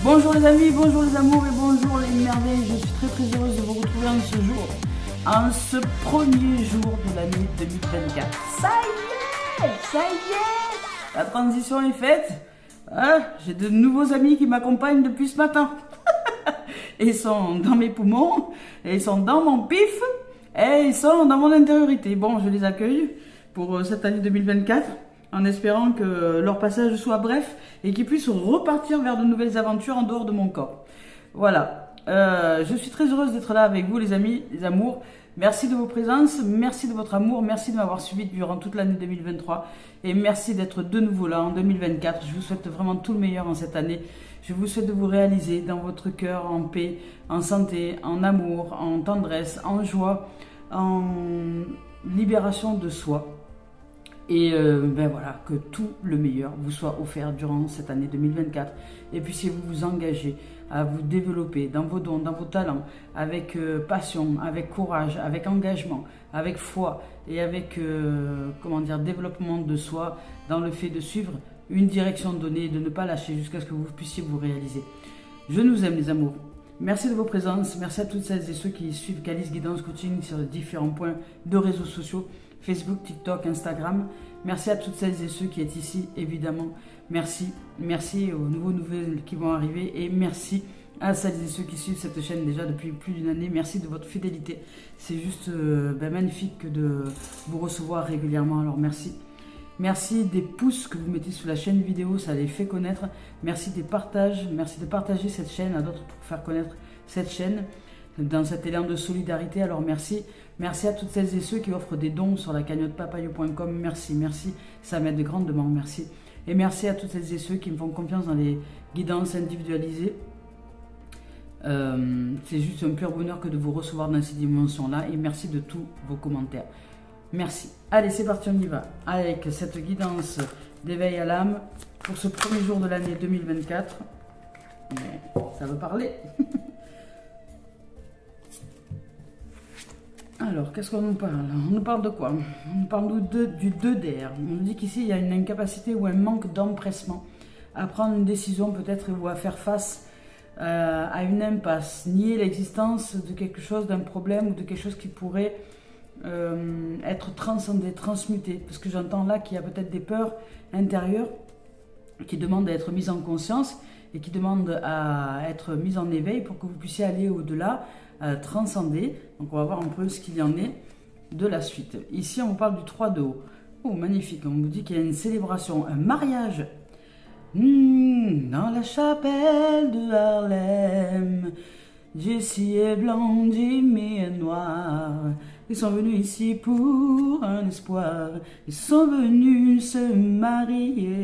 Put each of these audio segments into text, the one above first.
Bonjour les amis, bonjour les amours et bonjour les merveilles. Je suis très heureuse de vous retrouver en ce jour, en ce premier jour de l'année 2024. Ça y est, la transition est faite. Ah, j'ai de nouveaux amis qui m'accompagnent depuis ce matin. Ils sont dans mes poumons, et ils sont dans mon pif, et ils sont dans mon intériorité. Bon, je les accueille pour cette année 2024. En espérant que leur passage soit bref et qu'ils puissent repartir vers de nouvelles aventures en dehors de mon corps. Voilà, je suis très heureuse d'être là avec vous les amis, les amours. Merci de vos présences, merci de votre amour, merci de m'avoir suivi durant toute l'année 2023 et merci d'être de nouveau là en 2024. Je vous souhaite vraiment tout le meilleur en cette année. Je vous souhaite de vous réaliser dans votre cœur, en paix, en santé, en amour, en tendresse, en joie, en libération de soi. Et ben voilà, que tout le meilleur vous soit offert durant cette année 2024. Et puis si vous vous engagez à vous développer dans vos dons, dans vos talents, avec passion, avec courage, avec engagement, avec foi et avec développement de soi, dans le fait de suivre une direction donnée et de ne pas lâcher jusqu'à ce que vous puissiez vous réaliser. Je nous aime les amours. Merci de vos présences, merci à toutes celles et ceux qui suivent Calice Guidance Coaching sur les différents points de réseaux sociaux. Facebook, TikTok, Instagram. Merci à toutes celles et ceux qui êtes ici, évidemment. Merci. Merci aux nouvelles qui vont arriver. Et merci à celles et ceux qui suivent cette chaîne déjà depuis plus d'une année. Merci de votre fidélité. C'est juste magnifique de vous recevoir régulièrement. Alors merci. Merci des pouces que vous mettez sur la chaîne vidéo. Ça les fait connaître. Merci des partages. Merci de partager cette chaîne à d'autres pour faire connaître cette chaîne dans cet élan de solidarité. Alors merci. Merci à toutes celles et ceux qui offrent des dons sur la cagnotte papayo.com. Merci, ça m'aide grandement, merci. Et merci à toutes celles et ceux qui me font confiance dans les guidances individualisées. C'est juste un pur bonheur que de vous recevoir dans ces dimensions-là. Et merci de tous vos commentaires. Merci. Allez, c'est parti, on y va. Avec cette guidance d'éveil à l'âme pour ce premier jour de l'année 2024. Mais ça veut parler. Alors, qu'est-ce qu'on nous parle? On nous parle de quoi? On nous parle du 2DR. On nous dit qu'ici, il y a une incapacité ou un manque d'empressement à prendre une décision peut-être ou à faire face à une impasse. Nier l'existence de quelque chose, d'un problème ou de quelque chose qui pourrait être transcendé, transmuté. Parce que j'entends là qu'il y a peut-être des peurs intérieures qui demandent à être mises en conscience et qui demandent à être mises en éveil pour que vous puissiez aller au-delà, transcender. Donc on va voir un peu ce qu'il y en est de la suite. Ici on vous parle du 3 de haut. Oh magnifique, on vous dit qu'il y a une célébration, un mariage dans la chapelle de Harlem. Jessie est blonde, Jimmy est noir. Ils sont venus ici pour un espoir. Ils sont venus se marier.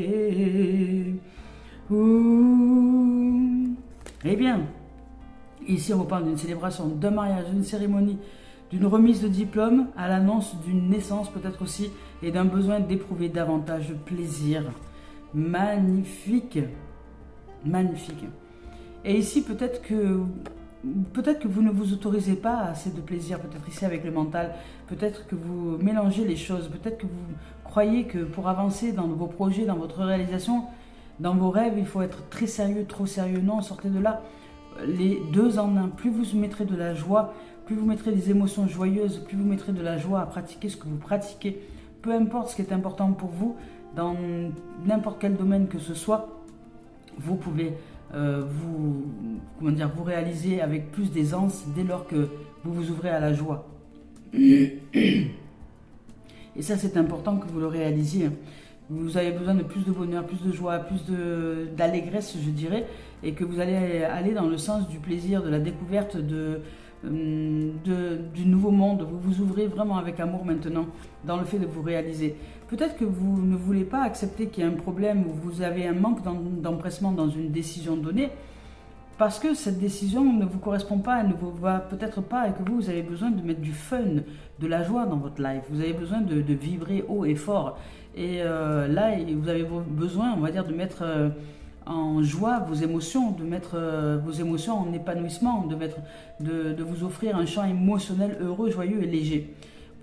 Ouh. Eh bien, ici, on vous parle d'une célébration, d'un mariage, d'une cérémonie, d'une remise de diplôme, à l'annonce d'une naissance peut-être aussi, et d'un besoin d'éprouver davantage de plaisir. Magnifique. Magnifique. Et ici, peut-être que vous ne vous autorisez pas assez de plaisir, peut-être ici avec le mental, peut-être que vous mélangez les choses, peut-être que vous croyez que pour avancer dans vos projets, dans votre réalisation, dans vos rêves, il faut être très sérieux, trop sérieux. Non, sortez de là. Les deux en un, plus vous mettrez de la joie, plus vous mettrez des émotions joyeuses, plus vous mettrez de la joie à pratiquer ce que vous pratiquez, peu importe ce qui est important pour vous, dans n'importe quel domaine que ce soit, vous pouvez vous réaliser avec plus d'aisance dès lors que vous vous ouvrez à la joie. Et ça c'est important que vous le réalisiez. Vous avez besoin de plus de bonheur, plus de joie, plus d'allégresse, je dirais, et que vous allez aller dans le sens du plaisir, de la découverte du nouveau monde. Vous vous ouvrez vraiment avec amour maintenant dans le fait de vous réaliser. Peut-être que vous ne voulez pas accepter qu'il y a un problème ou vous avez un manque d'empressement dans une décision donnée parce que cette décision ne vous correspond pas, elle ne vous va peut-être pas et que vous avez besoin de mettre du fun, de la joie dans votre life. Vous avez besoin de vibrer haut et fort. Et là, vous avez besoin, on va dire, de mettre en joie vos émotions, de mettre vos émotions en épanouissement, de vous offrir un champ émotionnel heureux, joyeux et léger.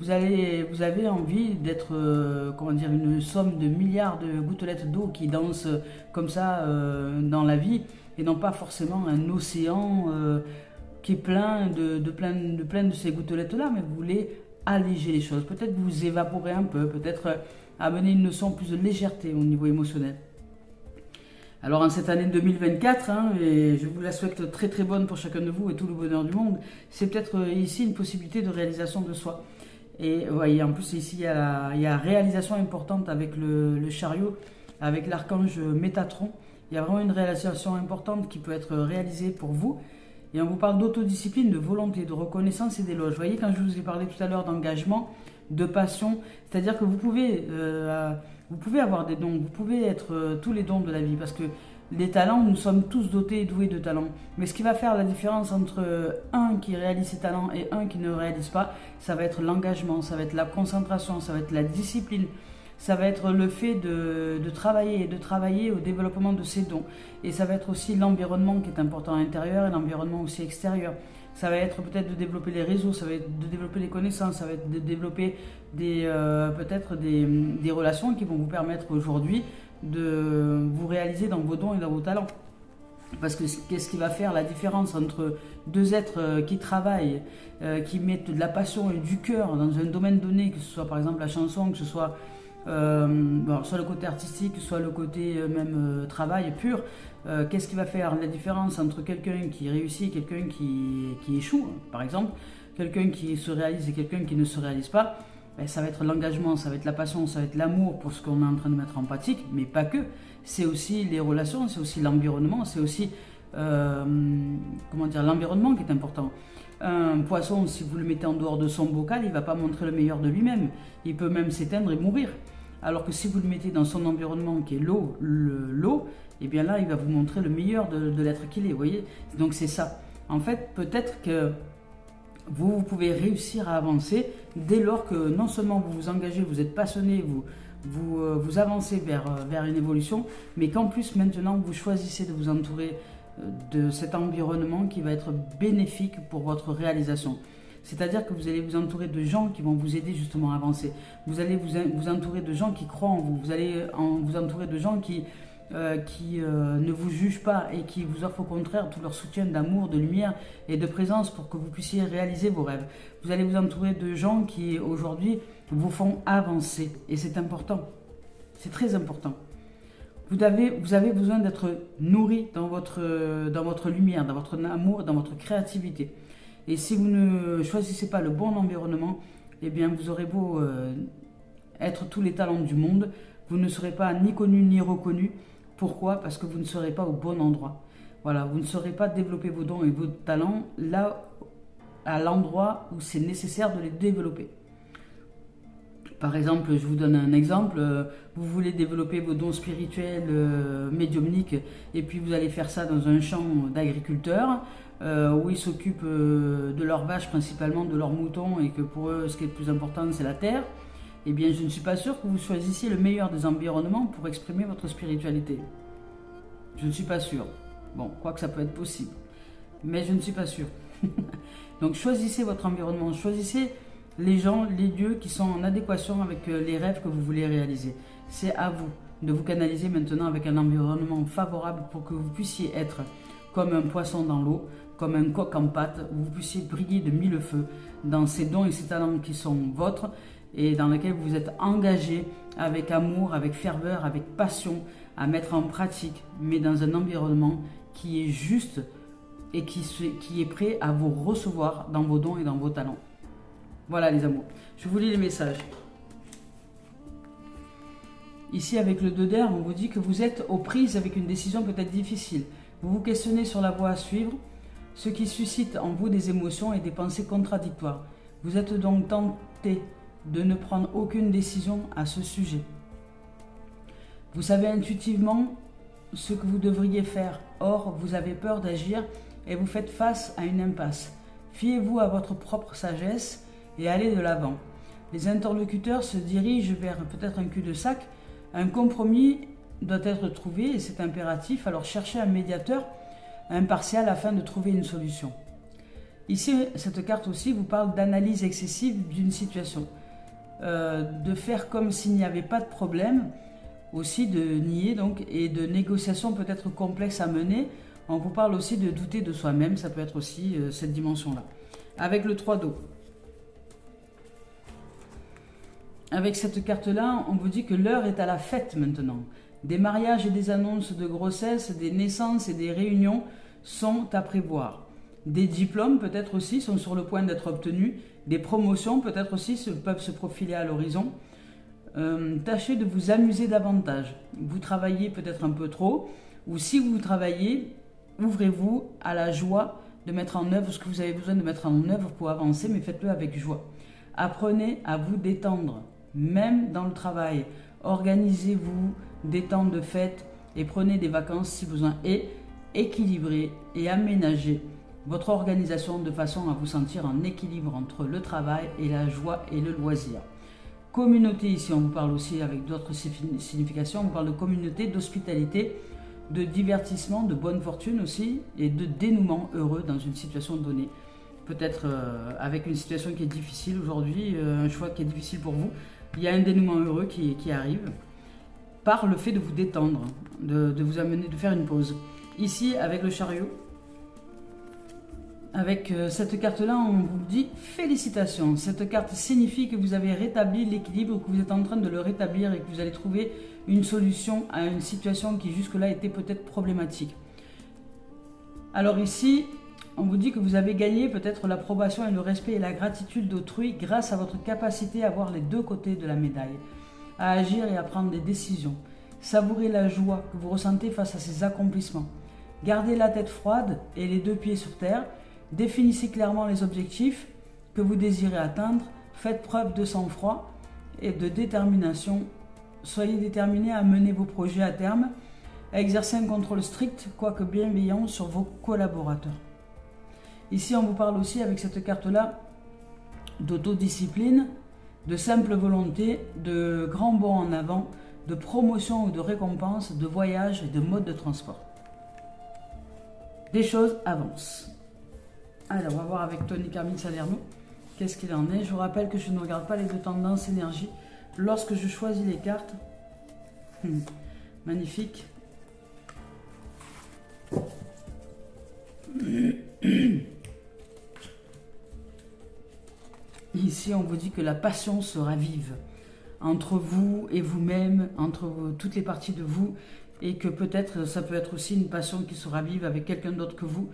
vous avez envie d'être, comment dire, une somme de milliards de gouttelettes d'eau qui dansent comme ça dans la vie, et non pas forcément un océan qui est plein de ces gouttelettes-là, mais vous voulez alléger les choses, peut-être vous évaporer un peu, peut-être amener une notion plus de légèreté au niveau émotionnel. Alors en cette année 2024, et je vous la souhaite très très bonne pour chacun de vous et tout le bonheur du monde, c'est peut-être ici une possibilité de réalisation de soi. Et vous voyez, en plus ici il y a réalisation importante avec le chariot, avec l'archange Métatron. Il y a vraiment une réalisation importante qui peut être réalisée pour vous. Et on vous parle d'autodiscipline, de volonté, de reconnaissance et d'éloge. Vous voyez, quand je vous ai parlé tout à l'heure d'engagement, de passion, c'est-à-dire que vous pouvez avoir des dons, vous pouvez être tous les dons de la vie, parce que les talents, nous sommes tous dotés et doués de talents. Mais ce qui va faire la différence entre un qui réalise ses talents et un qui ne réalise pas, ça va être l'engagement, ça va être la concentration, ça va être la discipline, ça va être le fait de travailler au développement de ses dons. Et ça va être aussi l'environnement qui est important à l'intérieur et l'environnement aussi extérieur. Ça va être peut-être de développer les réseaux, ça va être de développer les connaissances, ça va être de développer peut-être des relations qui vont vous permettre aujourd'hui de vous réaliser dans vos dons et dans vos talents. Parce que qu'est-ce qui va faire la différence entre deux êtres qui travaillent, qui mettent de la passion et du cœur dans un domaine donné, que ce soit par exemple la chanson, que ce soit soit le côté artistique, soit le côté même travail pur. Qu'est-ce qui va faire la différence entre quelqu'un qui réussit et quelqu'un qui échoue, par exemple, quelqu'un qui se réalise et quelqu'un qui ne se réalise pas? Ça va être l'engagement, ça va être la passion, ça va être l'amour pour ce qu'on est en train de mettre en pratique, mais pas que. C'est aussi les relations, c'est aussi l'environnement, c'est aussi l'environnement qui est important. Un poisson, si vous le mettez en dehors de son bocal, il ne va pas montrer le meilleur de lui-même. Il peut même s'éteindre et mourir. Alors que si vous le mettez dans son environnement qui est l'eau, et bien là, il va vous montrer le meilleur de l'être qu'il est, vous voyez. Donc c'est ça. En fait, peut-être que vous pouvez réussir à avancer dès lors que non seulement vous vous engagez, vous êtes passionné, vous avancez vers une évolution, mais qu'en plus maintenant vous choisissez de vous entourer de cet environnement qui va être bénéfique pour votre réalisation. C'est-à-dire que vous allez vous entourer de gens qui vont vous aider justement à avancer. Vous allez vous entourer de gens qui croient en vous. Vous allez vous entourer de gens qui ne vous jugent pas et qui vous offrent au contraire tout leur soutien d'amour, de lumière et de présence pour que vous puissiez réaliser vos rêves. Vous allez vous entourer de gens qui aujourd'hui vous font avancer et c'est important. C'est très important. Vous avez besoin d'être nourri dans votre lumière, dans votre amour, dans votre créativité. Et si vous ne choisissez pas le bon environnement, eh bien vous aurez beau être tous les talents du monde, vous ne serez pas ni connu ni reconnu. Pourquoi? Parce que vous ne serez pas au bon endroit. Voilà, vous ne saurez pas développer vos dons et vos talents là, à l'endroit où c'est nécessaire de les développer. Par exemple, je vous donne un exemple, vous voulez développer vos dons spirituels, médiumniques, et puis vous allez faire ça dans un champ d'agriculteurs, où ils s'occupent de leurs vaches, principalement de leurs moutons, et que pour eux, ce qui est le plus important, c'est la terre. Eh bien, je ne suis pas sûr que vous choisissiez le meilleur des environnements pour exprimer votre spiritualité. Je ne suis pas sûr. Bon, quoique ça peut être possible. Mais je ne suis pas sûr. Donc, choisissez votre environnement. Choisissez les gens, les lieux qui sont en adéquation avec les rêves que vous voulez réaliser. C'est à vous de vous canaliser maintenant avec un environnement favorable pour que vous puissiez être comme un poisson dans l'eau, comme un coq en pâte, où vous puissiez briller de mille feux dans ces dons et ces talents qui sont vôtres et dans lesquels vous êtes engagé avec amour, avec ferveur, avec passion à mettre en pratique, mais dans un environnement qui est juste et qui est prêt à vous recevoir dans vos dons et dans vos talents. Voilà les amours, je vous lis les messages. Ici avec le 2 d'air, on vous dit que vous êtes aux prises avec une décision peut-être difficile. Vous vous questionnez sur la voie à suivre, ce qui suscite en vous des émotions et des pensées contradictoires. Vous êtes donc tenté de ne prendre aucune décision à ce sujet. Vous savez intuitivement ce que vous devriez faire, or vous avez peur d'agir et vous faites face à une impasse. Fiez-vous à votre propre sagesse et allez de l'avant. Les interlocuteurs se dirigent vers peut-être un cul-de-sac. Un compromis doit être trouvé et c'est impératif, alors cherchez un médiateur impartial afin de trouver une solution. Ici, cette carte aussi vous parle d'analyse excessive d'une situation. De faire comme s'il n'y avait pas de problème, aussi de nier donc, et de négociations peut-être complexes à mener. On vous parle aussi de douter de soi-même, ça peut être aussi cette dimension-là. Avec le 3 d'eau. Avec cette carte-là, on vous dit que l'heure est à la fête maintenant. Des mariages et des annonces de grossesse, des naissances et des réunions sont à prévoir. Des diplômes peut-être aussi sont sur le point d'être obtenus. Des promotions peut-être aussi peuvent se profiler à l'horizon. Tâchez de vous amuser davantage. Vous travaillez peut-être un peu trop. Ou si vous travaillez, ouvrez-vous à la joie de mettre en œuvre ce que vous avez besoin de mettre en œuvre pour avancer, mais faites-le avec joie. Apprenez à vous détendre, même dans le travail. Organisez-vous des temps de fête et prenez des vacances si besoin. Et équilibrez et aménagez votre organisation de façon à vous sentir en équilibre entre le travail et la joie et le loisir. Communauté, ici on vous parle aussi avec d'autres significations, on vous parle de communauté, d'hospitalité, de divertissement, de bonne fortune aussi et de dénouement heureux dans une situation donnée. Peut-être avec une situation qui est difficile aujourd'hui, un choix qui est difficile pour vous, il y a un dénouement heureux qui arrive par le fait de vous détendre, de vous amener, de faire une pause. Ici avec le chariot, avec cette carte-là, on vous dit félicitations. Cette carte signifie que vous avez rétabli l'équilibre, que vous êtes en train de le rétablir et que vous allez trouver une solution à une situation qui jusque-là était peut-être problématique. Alors ici, on vous dit que vous avez gagné peut-être l'approbation et le respect et la gratitude d'autrui grâce à votre capacité à voir les deux côtés de la médaille, à agir et à prendre des décisions. Savourez la joie que vous ressentez face à ces accomplissements. Gardez la tête froide et les deux pieds sur terre. Définissez clairement les objectifs que vous désirez atteindre. Faites preuve de sang-froid et de détermination. Soyez déterminés à mener vos projets à terme, à exercer un contrôle strict, quoique bienveillant, sur vos collaborateurs. Ici, on vous parle aussi avec cette carte-là d'autodiscipline, de simple volonté, de grands bonds en avant, de promotion ou de récompense, de voyage et de mode de transport. Des choses avancent. Alors, on va voir avec Tony Carmine Salerno, qu'est-ce qu'il en est. Je vous rappelle que je ne regarde pas les deux tendances énergie lorsque je choisis les cartes. Magnifique. Ici, on vous dit que la passion sera vive entre vous et vous-même, entre toutes les parties de vous, et que peut-être ça peut être aussi une passion qui sera vive avec quelqu'un d'autre que vous,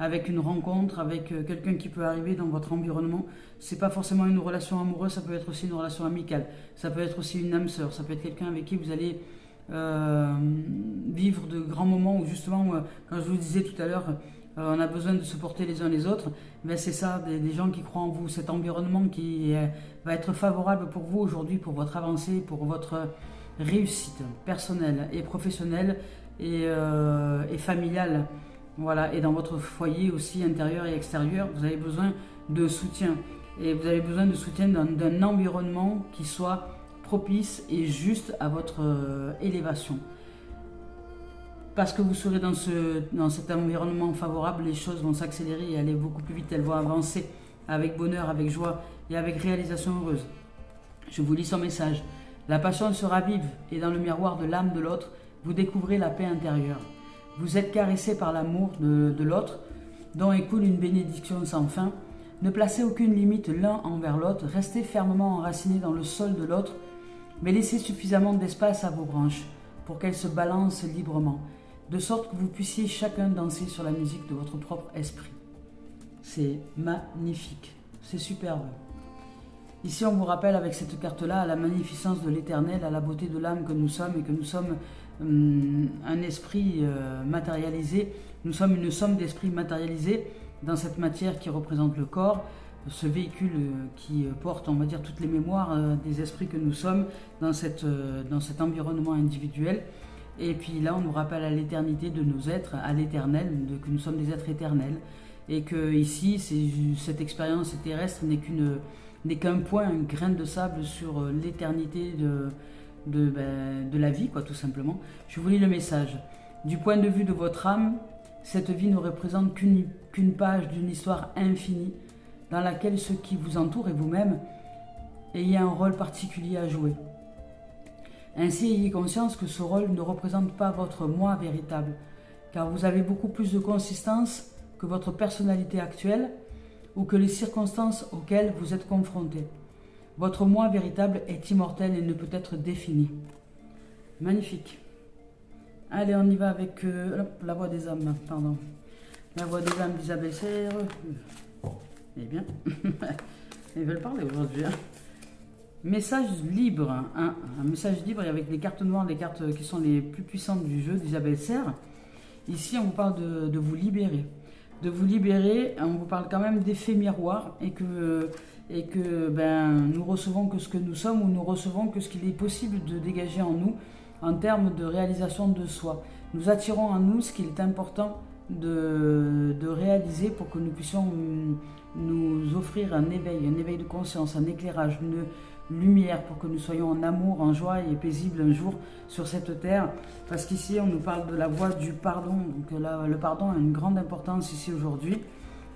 avec une rencontre, avec quelqu'un qui peut arriver dans votre environnement. C'est pas forcément une relation amoureuse, ça peut être aussi une relation amicale, ça peut être aussi une âme sœur, ça peut être quelqu'un avec qui vous allez vivre de grands moments où justement, quand je vous disais tout à l'heure, on a besoin de se porter les uns les autres, ben c'est ça, des gens qui croient en vous, cet environnement qui va être favorable pour vous aujourd'hui, pour votre avancée, pour votre réussite personnelle et professionnelle et familiale. Voilà, et dans votre foyer aussi intérieur et extérieur, vous avez besoin de soutien. Et vous avez besoin de soutien d'un environnement qui soit propice et juste à votre élévation. Parce que vous serez dans cet environnement favorable, les choses vont s'accélérer et aller beaucoup plus vite. Elles vont avancer avec bonheur, avec joie et avec réalisation heureuse. Je vous lis son message. La passion sera vive et dans le miroir de l'âme de l'autre, vous découvrez la paix intérieure. Vous êtes caressé par l'amour de l'autre, dont écoule une bénédiction sans fin. Ne placez aucune limite l'un envers l'autre, restez fermement enracinés dans le sol de l'autre, mais laissez suffisamment d'espace à vos branches pour qu'elles se balancent librement, de sorte que vous puissiez chacun danser sur la musique de votre propre esprit. C'est magnifique, c'est superbe. Ici, on vous rappelle avec cette carte-là à la magnificence de l'éternel, à la beauté de l'âme que nous sommes et que nous sommes un esprit matérialisé. Nous sommes une somme d'esprits matérialisés dans cette matière qui représente le corps, ce véhicule qui porte, on va dire, toutes les mémoires des esprits que nous sommes dans cet environnement individuel. Et puis là, on nous rappelle à l'éternité de nos êtres, à l'éternel, que nous sommes des êtres éternels. Et que ici, cette expérience terrestre n'est qu'un point, un grain de sable sur l'éternité de la vie, quoi, tout simplement. Je vous lis le message. Du point de vue de votre âme, cette vie ne représente qu'une page d'une histoire infinie dans laquelle ceux qui vous entourent et vous-même ayez un rôle particulier à jouer. Ainsi, ayez conscience que ce rôle ne représente pas votre moi véritable, car vous avez beaucoup plus de consistance que votre personnalité actuelle ou que les circonstances auxquelles vous êtes confronté. Votre moi véritable est immortel et ne peut être défini. Magnifique. Allez, on y va avec la voix des âmes, pardon. La voix des âmes d'Isabelle Serre. Eh bien, ils veulent parler aujourd'hui. Hein. Message libre, hein. Un message libre avec les cartes noires, les cartes qui sont les plus puissantes du jeu d'Isabelle Serre. Ici, on vous parle de vous libérer. De vous libérer, on vous parle quand même d'effet miroir et que nous recevons que ce que nous sommes ou nous recevons que ce qu'il est possible de dégager en nous en termes de réalisation de soi. Nous attirons en nous ce qu'il est important de réaliser pour que nous puissions nous offrir un éveil de conscience, un éclairage, une lumière pour que nous soyons en amour, en joie et paisible un jour sur cette terre. Parce qu'ici, on nous parle de la voie du pardon. Donc le pardon a une grande importance ici aujourd'hui.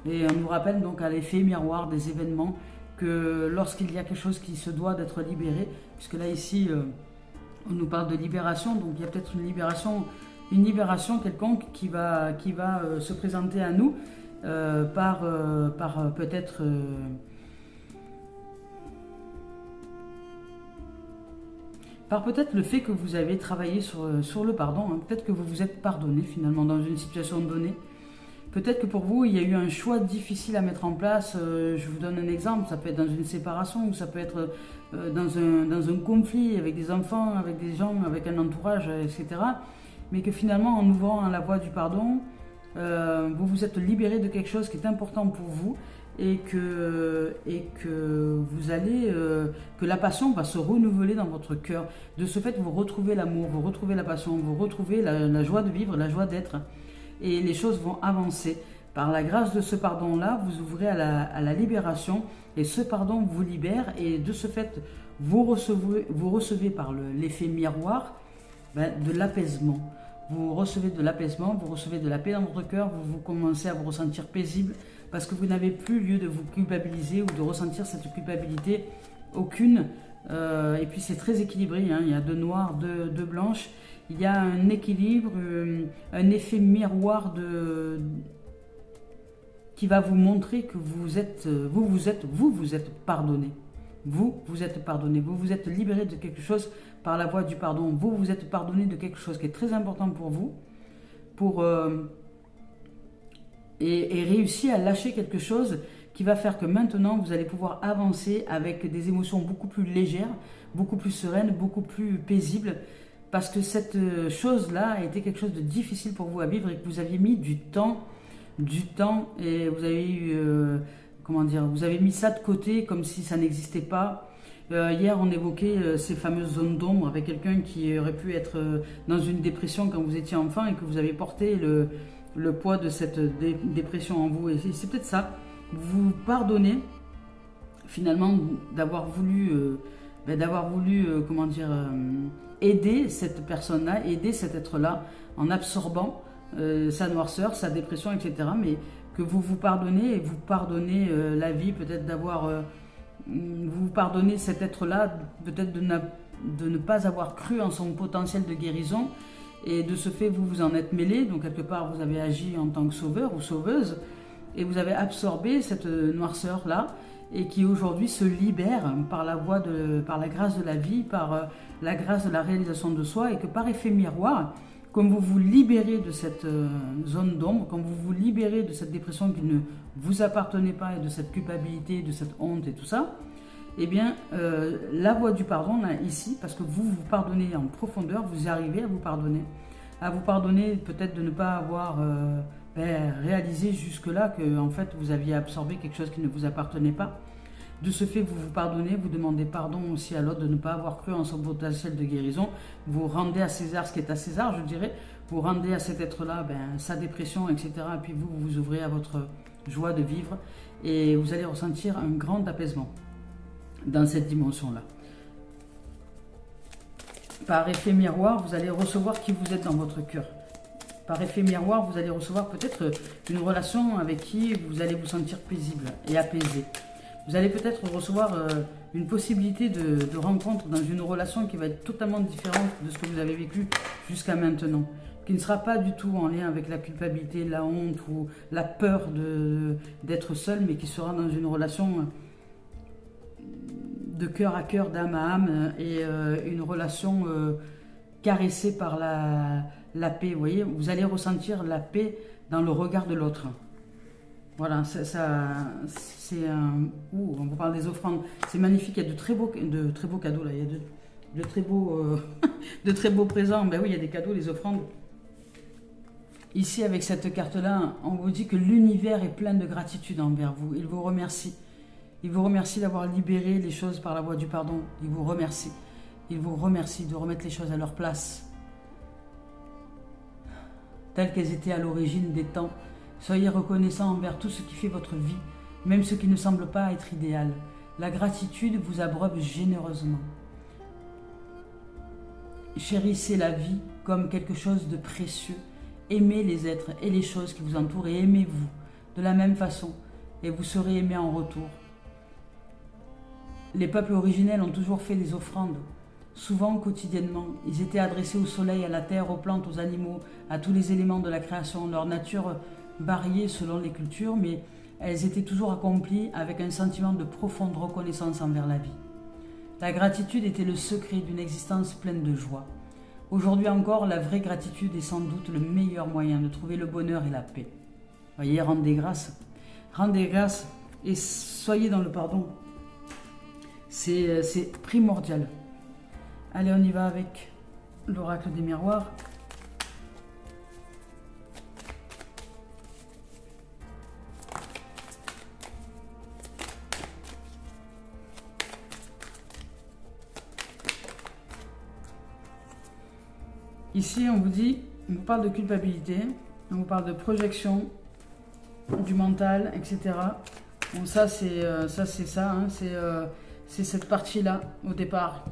Et on nous rappelle donc à l'effet miroir des événements que lorsqu'il y a quelque chose qui se doit d'être libéré, puisque là ici, on nous parle de libération, donc il y a peut-être une libération quelconque qui va se présenter à nous par peut-être... par peut-être le fait que vous avez travaillé sur le pardon, hein. Peut-être que vous vous êtes pardonné finalement dans une situation donnée. Peut-être que pour vous, il y a eu un choix difficile à mettre en place. Je vous donne un exemple, ça peut être dans une séparation, ou ça peut être dans un conflit avec des enfants, avec des gens, avec un entourage, etc. Mais que finalement, en ouvrant la voie du pardon, vous vous êtes libéré de quelque chose qui est important pour vous, et que vous allez, que la passion va se renouveler dans votre cœur. De ce fait, vous retrouvez l'amour, vous retrouvez la passion, vous retrouvez la joie de vivre, la joie d'être, et les choses vont avancer. Par la grâce de ce pardon-là, vous ouvrez à la libération, et ce pardon vous libère, et de ce fait, vous recevez par l'effet miroir de l'apaisement. Vous recevez de l'apaisement, vous recevez de la paix dans votre cœur, vous commencez à vous ressentir paisible, parce que vous n'avez plus lieu de vous culpabiliser ou de ressentir cette culpabilité aucune. Et puis c'est très équilibré, hein. Il y a deux noires, deux blanches. Il y a un équilibre, un effet miroir qui va vous montrer que vous vous êtes pardonné. Vous êtes pardonné, vous vous êtes libéré de quelque chose par la voie du pardon. Vous vous êtes pardonné de quelque chose qui est très important pour vous, et réussi à lâcher quelque chose qui va faire que maintenant vous allez pouvoir avancer avec des émotions beaucoup plus légères, beaucoup plus sereines, beaucoup plus paisibles, parce que cette chose-là a été quelque chose de difficile pour vous à vivre et que vous aviez mis du temps, et vous avez eu, vous avez mis ça de côté comme si ça n'existait pas. Hier, on évoquait ces fameuses zones d'ombre avec quelqu'un qui aurait pu être dans une dépression quand vous étiez enfant et que vous avez porté le poids de cette dépression en vous. Et c'est peut-être ça. Vous pardonnez finalement d'avoir voulu, aider cette personne-là, aider cet être-là en absorbant sa noirceur, sa dépression, etc. Mais que vous vous pardonnez, et vous pardonnez la vie, peut-être d'avoir... vous pardonnez cet être-là, peut-être de ne pas avoir cru en son potentiel de guérison, et de ce fait, vous vous en êtes mêlé, donc quelque part, vous avez agi en tant que sauveur ou sauveuse, et vous avez absorbé cette noirceur-là, et qui aujourd'hui se libère par la grâce de la vie, par la grâce de la réalisation de soi, et que par effet miroir, comme vous vous libérez de cette zone d'ombre, comme vous vous libérez de cette dépression qui ne vous appartenait pas, et de cette culpabilité, de cette honte et tout ça, eh bien, la voie du pardon, là, ici, parce que vous vous pardonnez en profondeur, vous arrivez à vous pardonner peut-être de ne pas avoir réalisé jusque-là que, en fait, vous aviez absorbé quelque chose qui ne vous appartenait pas. De ce fait, vous vous pardonnez, vous demandez pardon aussi à l'autre de ne pas avoir cru en son potentiel de guérison. Vous rendez à César ce qui est à César, je dirais. Vous rendez à cet être-là sa dépression, etc. Et puis vous vous ouvrez à votre joie de vivre. Et vous allez ressentir un grand apaisement dans cette dimension-là. Par effet miroir, vous allez recevoir qui vous êtes dans votre cœur. par effet miroir, vous allez recevoir peut-être une relation avec qui vous allez vous sentir paisible et apaisé. Vous allez peut-être recevoir une possibilité de rencontre dans une relation qui va être totalement différente de ce que vous avez vécu jusqu'à maintenant, qui ne sera pas du tout en lien avec la culpabilité, la honte ou la peur d'être seul, mais qui sera dans une relation de cœur à cœur, d'âme à âme, et une relation caressée par la paix. Vous voyez, vous allez ressentir la paix dans le regard de l'autre. Voilà, c'est un... Ouh, on vous parle des offrandes. C'est magnifique, il y a de très beaux cadeaux là, il y a de très beaux, de très beaux présents. Ben oui, il y a des cadeaux, les offrandes. Ici, avec cette carte-là, on vous dit que l'univers est plein de gratitude envers vous. Il vous remercie. Il vous remercie d'avoir libéré les choses par la voie du pardon. Il vous remercie. Il vous remercie de remettre les choses à leur place, telles qu'elles étaient à l'origine des temps. Soyez reconnaissant envers tout ce qui fait votre vie, même ce qui ne semble pas être idéal. La gratitude vous abreuve généreusement. Chérissez la vie comme quelque chose de précieux. Aimez les êtres et les choses qui vous entourent et aimez-vous de la même façon et vous serez aimé en retour. Les peuples originels ont toujours fait des offrandes, souvent quotidiennement. Ils étaient adressés au soleil, à la terre, aux plantes, aux animaux, à tous les éléments de la création. Leur nature variait selon les cultures, mais elles étaient toujours accomplies avec un sentiment de profonde reconnaissance envers la vie. La gratitude était le secret d'une existence pleine de joie. Aujourd'hui encore, la vraie gratitude est sans doute le meilleur moyen de trouver le bonheur et la paix. Voyez, rendez grâce et soyez dans le pardon. C'est primordial. Allez, on y va avec l'oracle des miroirs. Ici, on vous parle de culpabilité, on vous parle de projection, du mental, etc. Bon, ça, c'est ça, hein, c'est cette partie-là, au départ,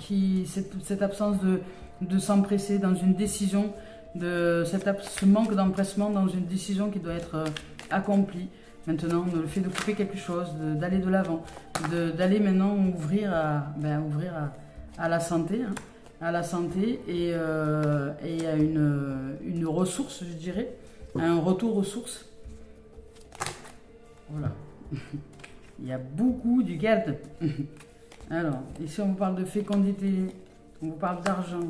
cette absence de s'empresser dans une décision, ce manque d'empressement dans une décision qui doit être accomplie. Maintenant, le fait de couper quelque chose, d'aller de l'avant, d'aller maintenant ouvrir à la santé, hein, à la santé et à une ressource, je dirais, à un retour aux sources. Voilà. Il y a beaucoup de cartes. Alors, ici on vous parle de fécondité, on vous parle d'argent,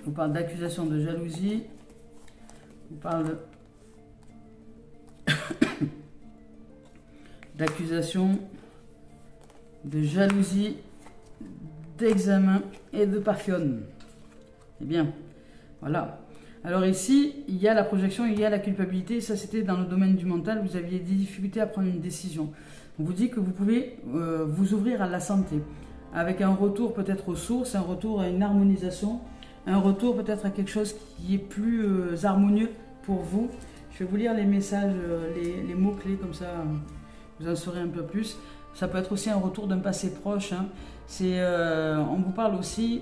on vous parle d'accusation de jalousie, on vous parle d'accusation de jalousie, d'examen et de passion. Eh bien, voilà. Alors ici, il y a la projection, il y a la culpabilité. Ça, c'était dans le domaine du mental. Vous aviez des difficultés à prendre une décision. On vous dit que vous pouvez vous ouvrir à la santé, avec un retour peut-être aux sources, un retour à une harmonisation, un retour peut-être à quelque chose qui est plus harmonieux pour vous. Je vais vous lire les messages, les mots-clés, comme ça, vous en saurez un peu plus. Ça peut être aussi un retour d'un passé proche, hein. On vous parle aussi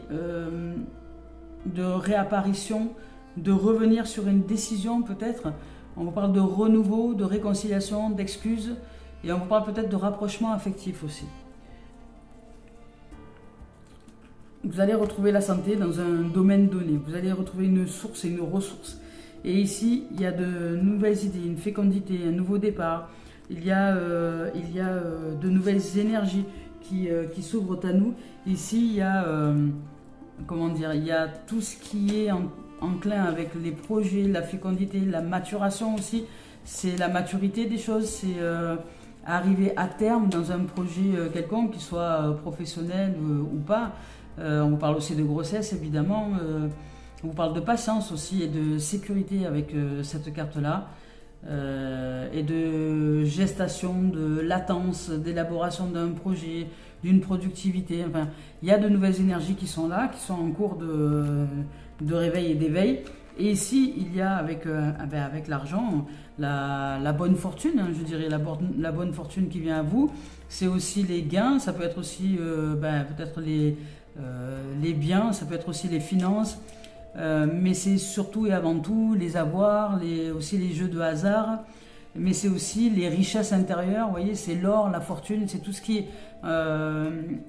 de réapparition, de revenir sur une décision peut-être. On vous parle de renouveau, de réconciliation, d'excuses. Et on vous parle peut-être de rapprochement affectif aussi. Vous allez retrouver la santé dans un domaine donné. Vous allez retrouver une source et une ressource. Et ici, il y a de nouvelles idées, une fécondité, un nouveau départ. Il y a de nouvelles énergies qui s'ouvrent à nous. Ici, il y a, il y a tout ce qui est enclin avec les projets, la fécondité, la maturation aussi. C'est la maturité des choses, c'est arriver à terme dans un projet quelconque, qu'il soit professionnel ou pas. On vous parle aussi de grossesse, évidemment. On vous parle de patience aussi et de sécurité avec cette carte-là. Et de gestation, de latence, d'élaboration d'un projet, d'une productivité. Enfin, il y a de nouvelles énergies qui sont là, qui sont en cours de réveil et d'éveil. Et ici, il y a avec l'argent la bonne fortune, hein, je dirais la bonne fortune qui vient à vous. C'est aussi les gains, ça peut être aussi peut-être les biens, ça peut être aussi les finances. mais c'est surtout et avant tout les avoirs, aussi les jeux de hasard, mais c'est aussi les richesses intérieures, vous voyez, c'est l'or, la fortune, c'est tout ce qui est en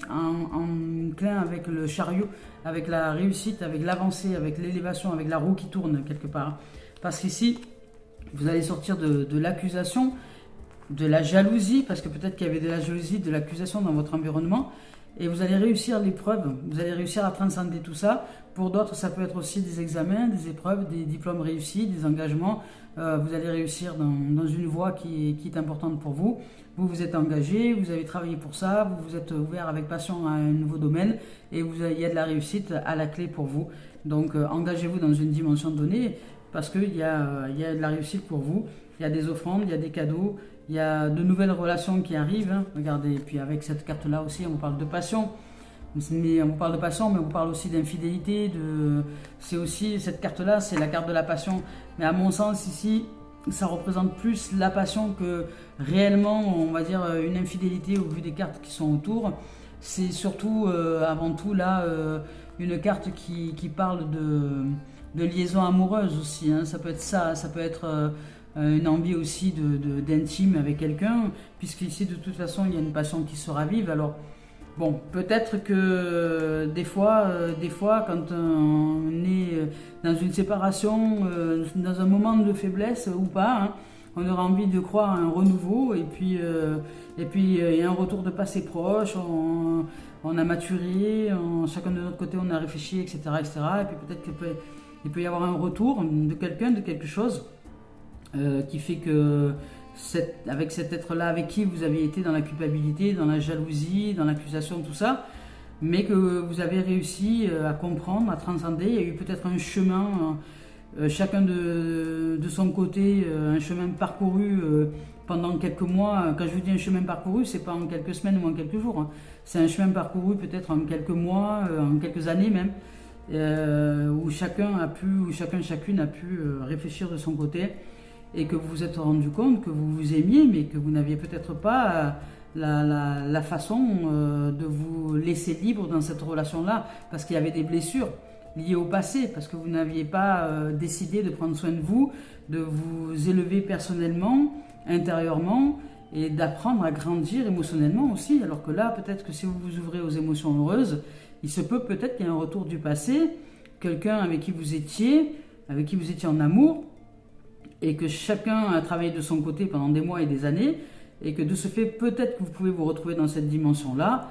clin avec le chariot, avec la réussite, avec l'avancée, avec l'élévation, avec la roue qui tourne quelque part. Parce qu'ici, vous allez sortir de l'accusation, de la jalousie, parce que peut-être qu'il y avait de la jalousie, de l'accusation dans votre environnement, et vous allez réussir l'épreuve, vous allez réussir à transcender tout ça. Pour d'autres, ça peut être aussi des examens, des épreuves, des diplômes réussis, des engagements. Vous allez réussir dans une voie qui est importante pour vous. Vous vous êtes engagé, vous avez travaillé pour ça, vous vous êtes ouvert avec passion à un nouveau domaine et il y a de la réussite à la clé pour vous. Donc engagez-vous dans une dimension donnée parce qu'il y a de la réussite pour vous. Il y a des offrandes, il y a des cadeaux, il y a de nouvelles relations qui arrivent. Hein. Regardez, et puis avec cette carte-là aussi, on vous parle de passion. Mais on vous parle de passion, mais on vous parle aussi d'infidélité. C'est aussi, cette carte-là, c'est la carte de la passion. Mais à mon sens, ici, ça représente plus la passion que réellement, on va dire, une infidélité au vu des cartes qui sont autour. C'est surtout, avant tout, là, une carte qui parle de liaison amoureuse aussi. Hein. Ça peut être ça, ça peut être une envie aussi d'intime avec quelqu'un, puisqu'ici, de toute façon, il y a une passion qui se ravive. Alors, bon, peut-être que des fois, quand on est dans une séparation, dans un moment de faiblesse ou pas, hein, on aura envie de croire à un renouveau et puis il y a un retour de passé proche, on a maturé, chacun de notre côté on a réfléchi, etc. etc. Et puis peut-être qu'il peut y avoir un retour de quelqu'un, de quelque chose qui fait que avec cet être-là avec qui vous avez été dans la culpabilité, dans la jalousie, dans l'accusation, tout ça, mais que vous avez réussi à comprendre, à transcender. Il y a eu peut-être un chemin, chacun de son côté, un chemin parcouru pendant quelques mois. Quand je vous dis un chemin parcouru, c'est pas en quelques semaines ou en quelques jours. Hein. C'est un chemin parcouru peut-être en quelques mois, en quelques années même, où chacune a pu réfléchir de son côté. Et que vous vous êtes rendu compte que vous vous aimiez, mais que vous n'aviez peut-être pas la façon de vous laisser libre dans cette relation-là, parce qu'il y avait des blessures liées au passé, parce que vous n'aviez pas décidé de prendre soin de vous élever personnellement, intérieurement, et d'apprendre à grandir émotionnellement aussi. Alors que là, peut-être que si vous vous ouvrez aux émotions heureuses, il se peut peut-être qu'il y ait un retour du passé, quelqu'un avec qui vous étiez en amour, et que chacun a travaillé de son côté pendant des mois et des années, et que de ce fait, peut-être que vous pouvez vous retrouver dans cette dimension-là,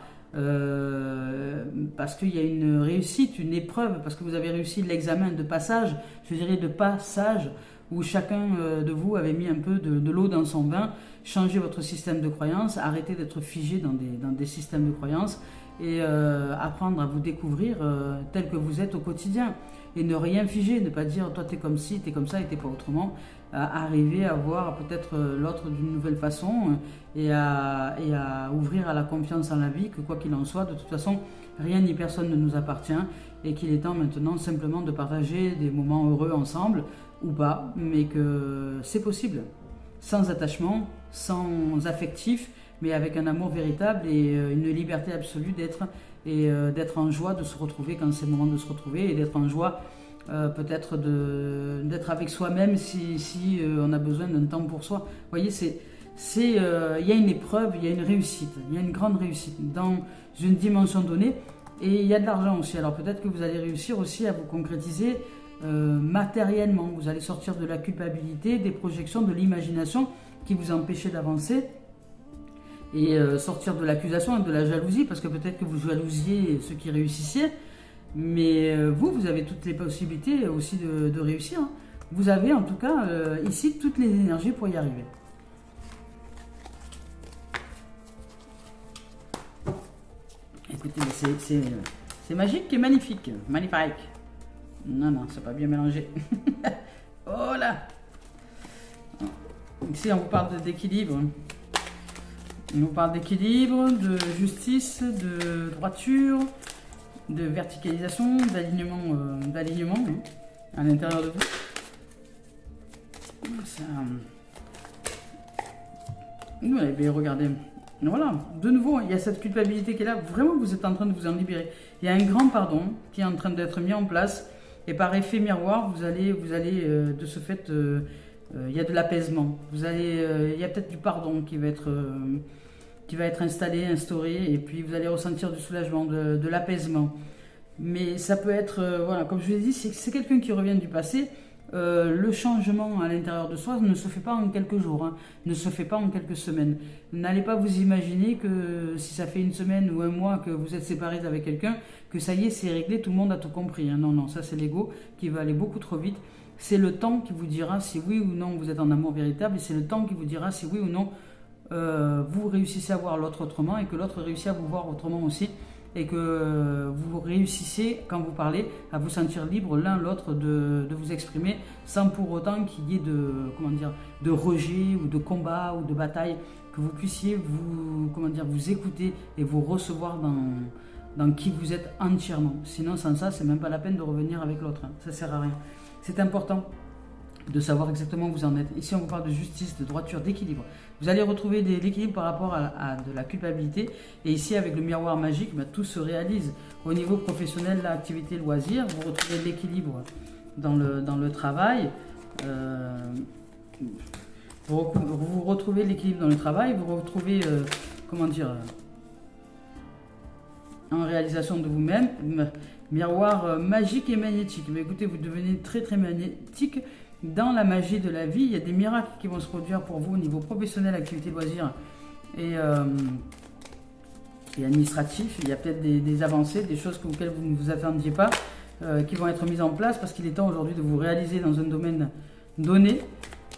parce qu'il y a une réussite, une épreuve, parce que vous avez réussi l'examen de passage, je dirais de passage, où chacun de vous avait mis un peu de l'eau dans son vin, changé votre système de croyance, arrêter d'être figé dans des systèmes de croyance, et apprendre à vous découvrir tel que vous êtes au quotidien. Et ne rien figer, ne pas dire toi t'es comme ci, t'es comme ça et t'es pas autrement. Arriver à voir peut-être l'autre d'une nouvelle façon et à ouvrir à la confiance en la vie, que quoi qu'il en soit, de toute façon, rien ni personne ne nous appartient et qu'il est temps maintenant simplement de partager des moments heureux ensemble ou pas, mais que c'est possible, sans attachement, sans affectif, mais avec un amour véritable et une liberté absolue d'être en joie de se retrouver quand c'est le moment de se retrouver et d'être en joie peut-être d'être avec soi-même si on a besoin d'un temps pour soi. Vous voyez, il y a une épreuve, il y a une réussite, il y a une grande réussite dans une dimension donnée et il y a de l'argent aussi. Alors peut-être que vous allez réussir aussi à vous concrétiser matériellement. Vous allez sortir de la culpabilité, des projections, de l'imagination qui vous empêchait d'avancer. Et sortir de l'accusation et de la jalousie, parce que peut-être que vous jalousiez ceux qui réussissaient, mais vous avez toutes les possibilités aussi de réussir. Hein. Vous avez en tout cas ici toutes les énergies pour y arriver. Écoutez, c'est magique et magnifique. Magnifique. Non, c'est pas bien mélangé. Oh là. Ici, on vous parle d'équilibre. On nous parle d'équilibre, de justice, de droiture, de verticalisation, d'alignement à l'intérieur de vous. Ça... Ouais, regardez. Voilà, de nouveau, il y a cette culpabilité qui est là. Vraiment, vous êtes en train de vous en libérer. Il y a un grand pardon qui est en train d'être mis en place. Et par effet miroir, vous allez de ce fait, il y a de l'apaisement. Il y a peut-être du pardon qui va être installé, instauré, et puis vous allez ressentir du soulagement, de l'apaisement. Mais ça peut être, voilà, comme je vous l'ai dit, c'est quelqu'un qui revient du passé. Le changement à l'intérieur de soi ne se fait pas en quelques jours, hein, ne se fait pas en quelques semaines. N'allez pas vous imaginer que si ça fait une semaine ou un mois que vous êtes séparés avec quelqu'un, que ça y est, c'est réglé, tout le monde a tout compris. Hein. Non, non, ça c'est l'ego qui va aller beaucoup trop vite. C'est le temps qui vous dira si oui ou non vous êtes en amour véritable, et c'est le temps qui vous dira si oui ou non vous réussissez à voir l'autre autrement, et que l'autre réussit à vous voir autrement aussi. Et que vous réussissez, quand vous parlez, à vous sentir libre l'un l'autre de vous exprimer sans pour autant qu'il y ait de rejet ou de combat ou de bataille, que vous puissiez vous écouter et vous recevoir dans qui vous êtes entièrement. Sinon, sans ça, c'est même pas la peine de revenir avec l'autre. Hein. Ça sert à rien. C'est important de savoir exactement où vous en êtes. Ici, on vous parle de justice, de droiture, d'équilibre. Vous allez retrouver l'équilibre par rapport à de la culpabilité. Et ici, avec le miroir magique, tout se réalise. Au niveau professionnel, l'activité, loisir, vous retrouvez l'équilibre dans le travail. Vous retrouvez l'équilibre dans le travail. Vous retrouvez, en réalisation de vous-même. Miroir magique et magnétique. Mais écoutez, vous devenez très très magnétique. Dans la magie de la vie, il y a des miracles qui vont se produire pour vous au niveau professionnel, activité, loisirs et administratif. Il y a peut-être des avancées, des choses auxquelles vous ne vous attendiez pas, qui vont être mises en place parce qu'il est temps aujourd'hui de vous réaliser dans un domaine donné.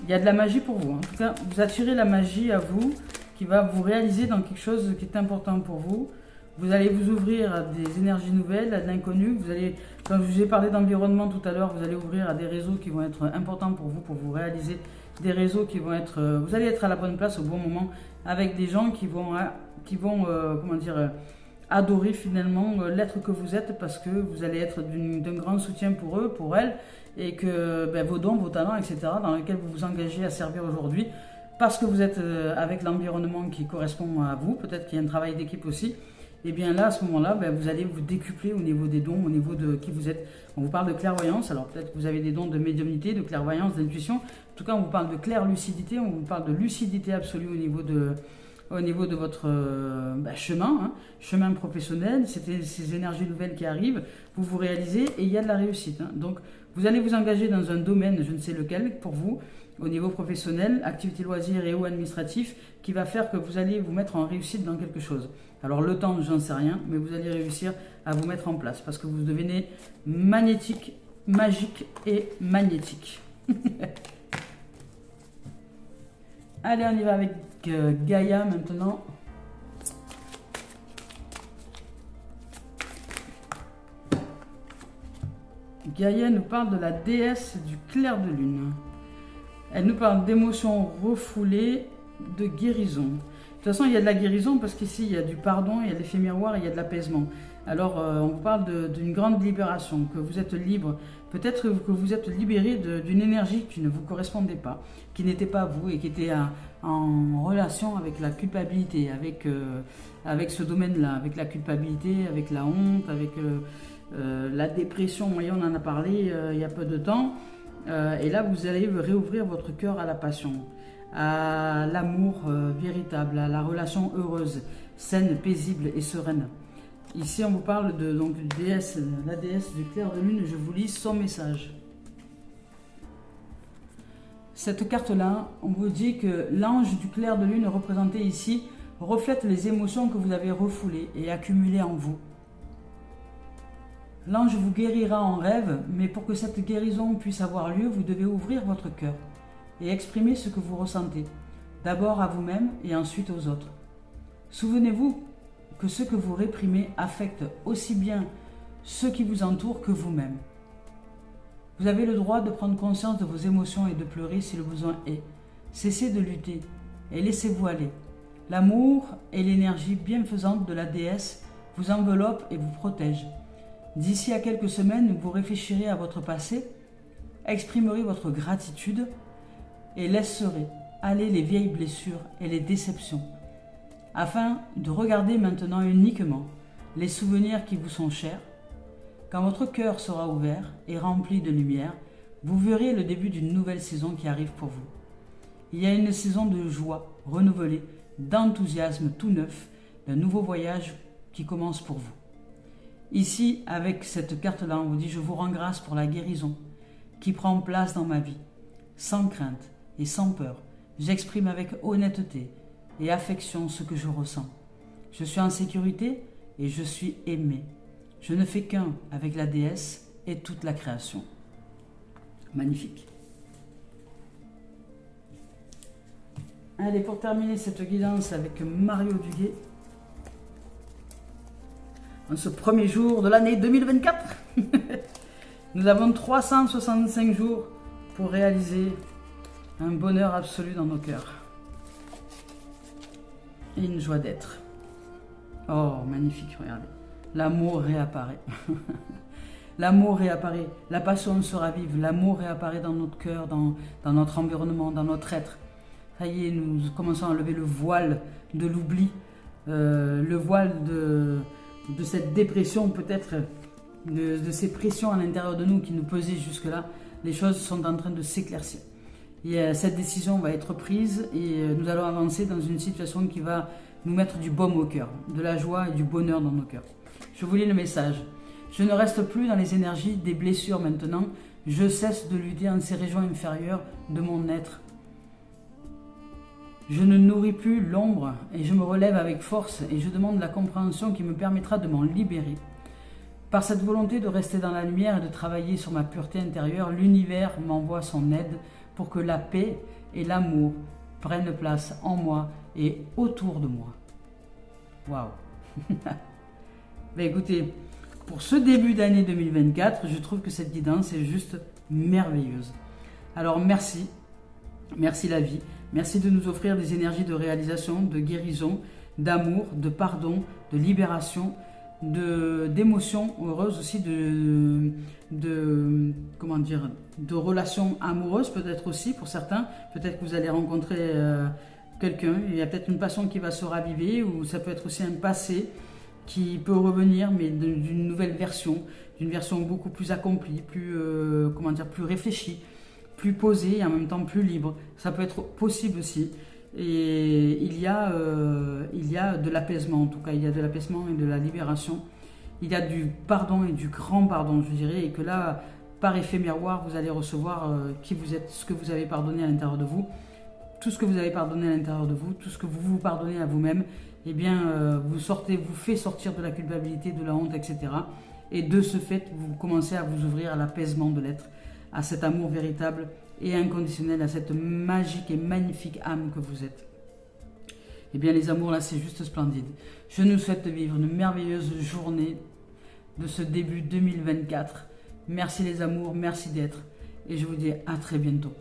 Il y a de la magie pour vous. En tout cas, vous attirez la magie à vous qui va vous réaliser dans quelque chose qui est important pour vous. Vous allez vous ouvrir à des énergies nouvelles, à de l'inconnu. Comme je vous ai parlé d'environnement tout à l'heure, vous allez ouvrir à des réseaux qui vont être importants pour vous réaliser. Des réseaux qui vont être... vous allez être à la bonne place au bon moment avec des gens qui vont adorer finalement l'être que vous êtes, parce que vous allez être d'un grand soutien pour eux, pour elles, et que vos dons, vos talents, etc., dans lesquels vous vous engagez à servir aujourd'hui, parce que vous êtes avec l'environnement qui correspond à vous, peut-être qu'il y a un travail d'équipe aussi. Et bien là, à ce moment-là, vous allez vous décupler au niveau des dons, au niveau de qui vous êtes. On vous parle de clairvoyance, alors peut-être que vous avez des dons de médiumnité, de clairvoyance, d'intuition. En tout cas, on vous parle de claire lucidité, on vous parle de lucidité absolue au niveau de votre chemin, chemin professionnel. C'est ces énergies nouvelles qui arrivent, vous vous réalisez et il y a de la réussite. Hein. Donc, vous allez vous engager dans un domaine, je ne sais lequel, pour vous, au niveau professionnel, activité loisirs et ou administratif, qui va faire que vous allez vous mettre en réussite dans quelque chose. Alors le temps, j'en sais rien, mais vous allez réussir à vous mettre en place, parce que vous devenez magnétique, magique et magnétique. Allez, on y va avec Gaïa maintenant. Gaïa nous parle de la déesse du clair de lune. Elle nous parle d'émotions refoulées, de guérison. De toute façon, il y a de la guérison parce qu'ici, il y a du pardon, il y a l'effet miroir, il y a de l'apaisement. Alors, on vous parle d'une grande libération, que vous êtes libre. Peut-être que vous êtes libéré d'une énergie qui ne vous correspondait pas, qui n'était pas vous et qui était en relation avec la culpabilité, avec ce domaine-là, avec la culpabilité, avec la honte, avec la dépression. Et on en a parlé il y a peu de temps. Et là, vous allez réouvrir votre cœur à la passion, à l'amour véritable, à la relation heureuse, saine, paisible et sereine. Ici, on vous parle de la déesse du clair de lune. Je vous lis son message. Cette carte-là, on vous dit que l'ange du clair de lune représenté ici reflète les émotions que vous avez refoulées et accumulées en vous. L'ange vous guérira en rêve, mais pour que cette guérison puisse avoir lieu, vous devez ouvrir votre cœur et exprimer ce que vous ressentez, d'abord à vous-même et ensuite aux autres. Souvenez-vous que ce que vous réprimez affecte aussi bien ceux qui vous entourent que vous-même. Vous avez le droit de prendre conscience de vos émotions et de pleurer si le besoin est. Cessez de lutter et laissez-vous aller. L'amour et l'énergie bienfaisante de la déesse vous enveloppent et vous protègent. D'ici à quelques semaines, vous réfléchirez à votre passé, exprimerez votre gratitude et laisserez aller les vieilles blessures et les déceptions, afin de regarder maintenant uniquement les souvenirs qui vous sont chers, Quand votre cœur sera ouvert et rempli de lumière, vous verrez le début d'une nouvelle saison qui arrive pour vous. Il y a une saison de joie renouvelée, d'enthousiasme tout neuf, d'un nouveau voyage qui commence pour vous. Ici, avec cette carte-là, on vous dit « Je vous rends grâce pour la guérison qui prend place dans ma vie, sans crainte et sans peur. J'exprime avec honnêteté et affection ce que je ressens. Je suis en sécurité et je suis aimé. Je ne fais qu'un avec la déesse et toute la création. » Magnifique. Allez, pour terminer cette guidance avec Mario Duguay, en ce premier jour de l'année 2024, nous avons 365 jours pour réaliser un bonheur absolu dans nos cœurs et une joie d'être. Oh, magnifique, regardez. L'amour réapparaît. L'amour réapparaît. La passion se ravive. L'amour réapparaît dans notre cœur, dans notre environnement, dans notre être. Ça y est, nous commençons à lever le voile de l'oubli, le voile de cette dépression peut-être, de ces pressions à l'intérieur de nous qui nous pesaient jusque-là. Les choses sont en train de s'éclaircir. Et cette décision va être prise et nous allons avancer dans une situation qui va nous mettre du baume au cœur, de la joie et du bonheur dans nos cœurs. Je vous lis le message. Je ne reste plus dans les énergies des blessures maintenant. Je cesse de lutter en ces régions inférieures de mon être. Je ne nourris plus l'ombre et je me relève avec force et je demande la compréhension qui me permettra de m'en libérer. Par cette volonté de rester dans la lumière et de travailler sur ma pureté intérieure, l'univers m'envoie son aide pour que la paix et l'amour prennent place en moi et autour de moi. Waouh. Ben écoutez, pour ce début d'année 2024, je trouve que cette guidance est juste merveilleuse. Alors merci, merci la vie. Merci de nous offrir des énergies de réalisation, de guérison, d'amour, de pardon, de libération, d'émotions heureuses aussi, comment dire, de relations amoureuses peut-être aussi pour certains. Peut-être que vous allez rencontrer quelqu'un, il y a peut-être une passion qui va se raviver ou ça peut être aussi un passé qui peut revenir mais d'une nouvelle version, d'une version beaucoup plus accomplie, plus, comment dire, plus réfléchie, plus posé et en même temps plus libre. Ça peut être possible aussi. Et il y a de l'apaisement, en tout cas, il y a de l'apaisement et de la libération. Il y a du pardon et du grand pardon, je dirais, et que là, par effet miroir, vous allez recevoir qui vous êtes, ce que vous avez pardonné à l'intérieur de vous, tout ce que vous avez pardonné à l'intérieur de vous, tout ce que vous vous pardonnez à vous-même, eh bien, vous fait sortir de la culpabilité, de la honte, etc. Et de ce fait, vous commencez à vous ouvrir à l'apaisement de l'être, à cet amour véritable et inconditionnel, à cette magique et magnifique âme que vous êtes. Eh bien les amours là, c'est juste splendide. Je nous souhaite de vivre une merveilleuse journée de ce début 2024. Merci les amours, merci d'être et je vous dis à très bientôt.